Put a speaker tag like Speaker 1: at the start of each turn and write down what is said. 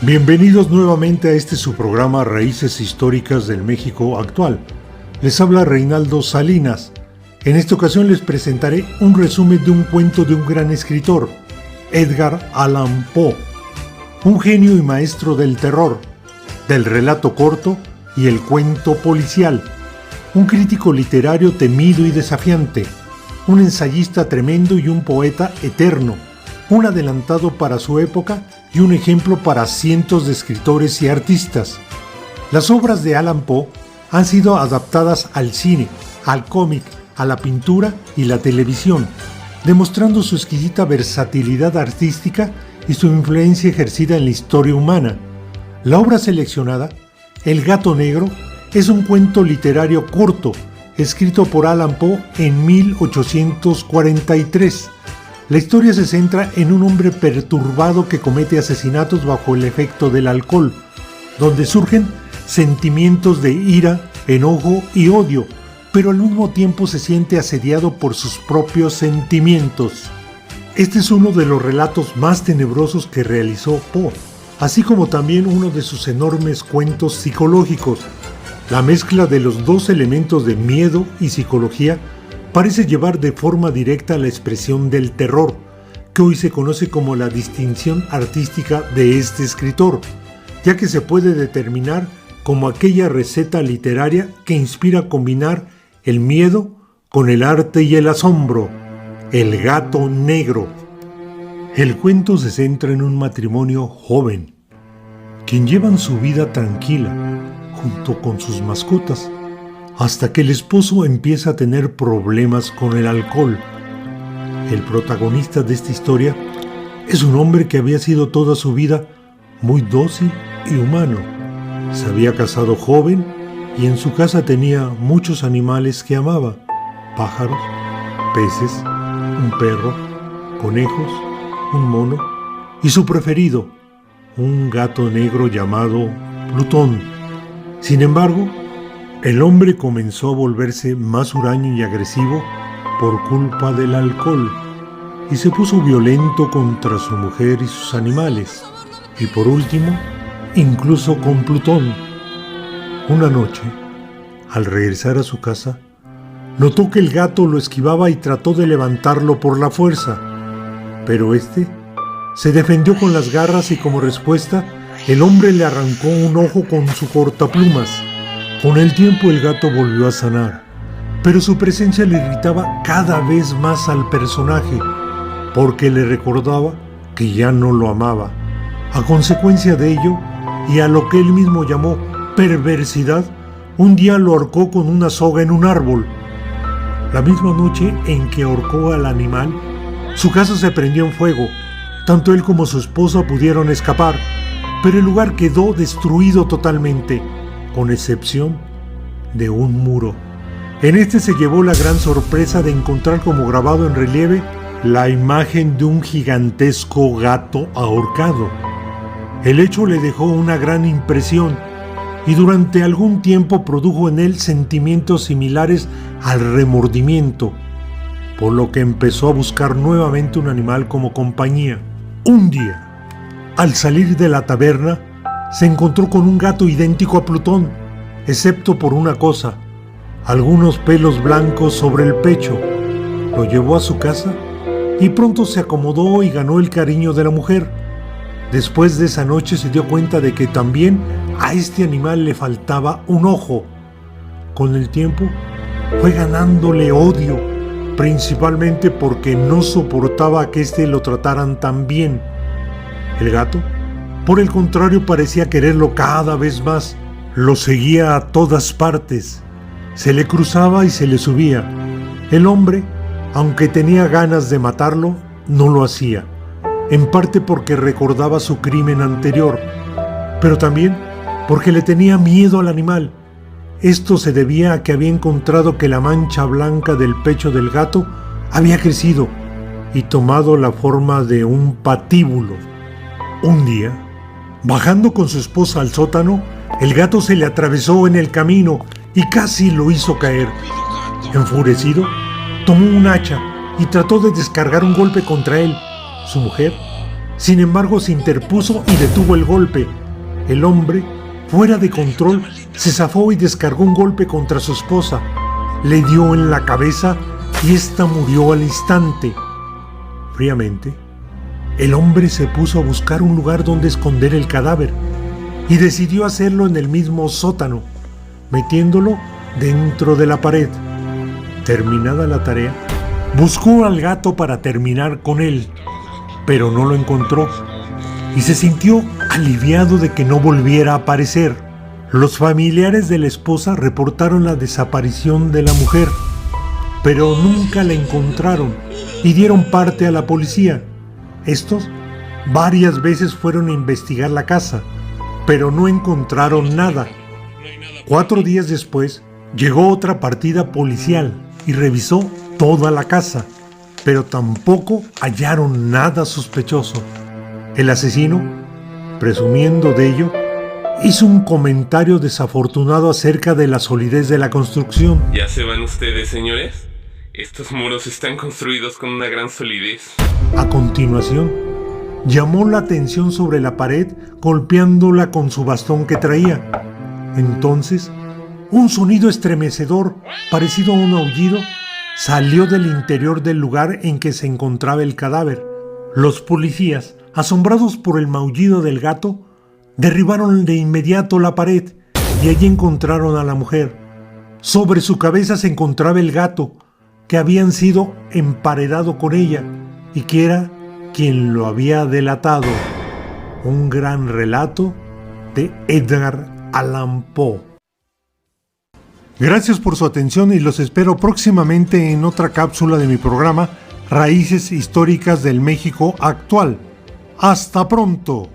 Speaker 1: Bienvenidos nuevamente a este su programa Raíces Históricas del México Actual. Les habla Reinaldo Salinas. En esta ocasión les presentaré un resumen de un cuento de un gran escritor, Edgar Allan Poe, un genio y maestro del terror, del relato corto y el cuento policial, un crítico literario temido y desafiante, un ensayista tremendo y un poeta eterno, un adelantado para su época y un ejemplo para cientos de escritores y artistas. Las obras de Allan Poe han sido adaptadas al cine, al cómic, a la pintura y la televisión, demostrando su exquisita versatilidad artística y su influencia ejercida en la historia humana. La obra seleccionada, El gato negro, es un cuento literario corto, escrito por Allan Poe en 1843. La historia se centra en un hombre perturbado que comete asesinatos bajo el efecto del alcohol, donde surgen sentimientos de ira, enojo y odio, pero al mismo tiempo se siente asediado por sus propios sentimientos. Este es uno de los relatos más tenebrosos que realizó Poe, así como también uno de sus enormes cuentos psicológicos. La mezcla de los dos elementos de miedo y psicología parece llevar de forma directa a la expresión del terror, que hoy se conoce como la distinción artística de este escritor, ya que se puede determinar como aquella receta literaria que inspira a combinar el miedo con el arte y el asombro. El gato negro. El cuento se centra en un matrimonio joven, quien llevan su vida tranquila, junto con sus mascotas, hasta que el esposo empieza a tener problemas con el alcohol. El protagonista de esta historia es un hombre que había sido toda su vida muy dócil y humano. Se había casado joven y en su casa tenía muchos animales que amaba: pájaros, peces, un perro, conejos, un mono y su preferido, un gato negro llamado Plutón. Sin embargo, el hombre comenzó a volverse más huraño y agresivo por culpa del alcohol y se puso violento contra su mujer y sus animales, y por último, incluso con Plutón. Una noche, al regresar a su casa, notó que el gato lo esquivaba y trató de levantarlo por la fuerza, pero este se defendió con las garras y como respuesta, el hombre le arrancó un ojo con su cortaplumas. Con el tiempo el gato volvió a sanar, pero su presencia le irritaba cada vez más al personaje, porque le recordaba que ya no lo amaba. A consecuencia de ello, y a lo que él mismo llamó perversidad, un día lo ahorcó con una soga en un árbol. La misma noche en que ahorcó al animal, su casa se prendió en fuego. Tanto él como su esposa pudieron escapar, pero el lugar quedó destruido totalmente, con excepción de un muro. En este se llevó la gran sorpresa de encontrar como grabado en relieve la imagen de un gigantesco gato ahorcado. El hecho le dejó una gran impresión y durante algún tiempo produjo en él sentimientos similares al remordimiento, por lo que empezó a buscar nuevamente un animal como compañía. Un día, al salir de la taberna, se encontró con un gato idéntico a Plutón, excepto por una cosa: algunos pelos blancos sobre el pecho. Lo llevó a su casa y pronto se acomodó y ganó el cariño de la mujer. Después de esa noche se dio cuenta de que también a este animal le faltaba un ojo. Con el tiempo fue ganándole odio, principalmente porque no soportaba que éste lo trataran tan bien. El gato, por el contrario, parecía quererlo cada vez más. Lo seguía a todas partes. Se le cruzaba y se le subía. El hombre, aunque tenía ganas de matarlo, no lo hacía. en parte porque recordaba su crimen anterior, pero también porque le tenía miedo al animal. Esto se debía a que había encontrado que la mancha blanca del pecho del gato había crecido y tomado la forma de un patíbulo. Un día, bajando con su esposa al sótano, el gato se le atravesó en el camino y casi lo hizo caer. Enfurecido, tomó un hacha y trató de descargar un golpe contra él. Su mujer, sin embargo, se interpuso y detuvo el golpe. El hombre, fuera de control, se zafó y descargó un golpe contra su esposa. Le dio en la cabeza y ésta murió al instante. Fríamente, el hombre se puso a buscar un lugar donde esconder el cadáver y decidió hacerlo en el mismo sótano, metiéndolo dentro de la pared. Terminada la tarea, buscó al gato para terminar con él, pero no lo encontró y se sintió aliviado de que no volviera a aparecer. Los familiares de la esposa reportaron la desaparición de la mujer, pero nunca la encontraron y dieron parte a la policía. Estos varias veces fueron a investigar la casa, pero no encontraron nada. 4 días después, llegó otra partida policial y revisó toda la casa, pero tampoco hallaron nada sospechoso. El asesino, presumiendo de ello, hizo un comentario desafortunado acerca de la solidez de la construcción.
Speaker 2: ¿Ya se van ustedes, señores? Estos muros están construidos con una gran solidez.
Speaker 1: A continuación, llamó la atención sobre la pared golpeándola con su bastón que traía. Entonces, un sonido estremecedor, parecido a un aullido, salió del interior del lugar en que se encontraba el cadáver. Los policías, asombrados por el maullido del gato, derribaron de inmediato la pared y allí encontraron a la mujer. Sobre su cabeza se encontraba el gato, que habían sido emparedado con ella y que era quien lo había delatado. Un gran relato de Edgar Allan Poe. Gracias por su atención y los espero próximamente en otra cápsula de mi programa Raíces Históricas del México Actual. ¡Hasta pronto!